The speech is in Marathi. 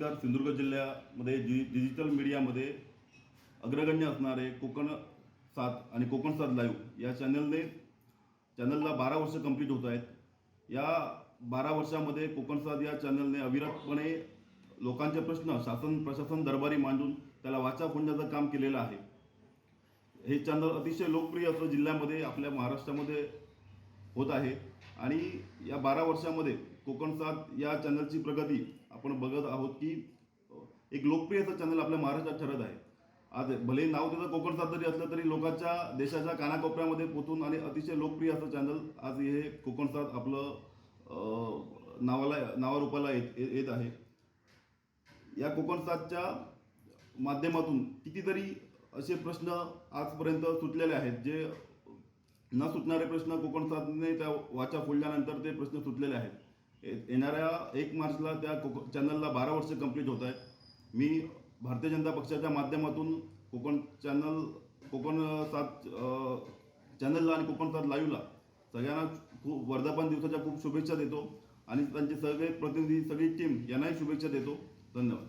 नमस्कार. सिंधुदुर्ग जिल्ह्यामध्ये डिजिटल मीडियामध्ये अग्रगण्य असणारे कोकण 7 आणि कोकण 7 लाईव्ह या चॅनलला 12 वर्ष कंप्लीट होत आहेत. या 12 वर्षामध्ये कोकण 7 या चॅनलने अविरतपणे लोकांचे प्रश्न शासन प्रशासन दरबारी मांडून त्याला वाचा फोडण्याचं काम केलेलं आहे. हे चॅनल अतिशय लोकप्रिय असं जिल्ह्यामध्ये आपल्या महाराष्ट्रामध्ये होत आहे आणि या 12 वर्षामध्ये कोकण 7 या चॅनलची प्रगती आपण बघत आहोत की एक लोकप्रिय असं चॅनल आपल्या महाराष्ट्रात ठरत आहे. आज भले नाव त्याचं कोकण 7 जरी असलं तरी लोकांच्या देशाच्या कानाकोपऱ्यामध्ये पोचून आणि अतिशय लोकप्रिय असं चॅनल आज हे कोकण 7 आपलं नावारूपाला येत आहे. या कोकण 7च्या माध्यमातून कितीतरी असे प्रश्न आजपर्यंत सुटलेले आहेत, जे न सुटणारे प्रश्न कोकण 7ने त्या वाचा फोडल्यानंतर ते प्रश्न सुटलेले आहेत. येणाऱ्या 1 मार्चला त्या चॅनलला 12 वर्ष कंप्लीट होत आहेत. मी भारतीय जनता पक्षाच्या माध्यमातून कोकण 7 चॅनलला आणि कोकण 7 लाईव्हला सगळ्यांना खूप वर्धापन दिवसाच्या खूप शुभेच्छा देतो आणि त्यांचे सगळे प्रतिनिधी सगळी टीम यांनाही शुभेच्छा देतो. धन्यवाद.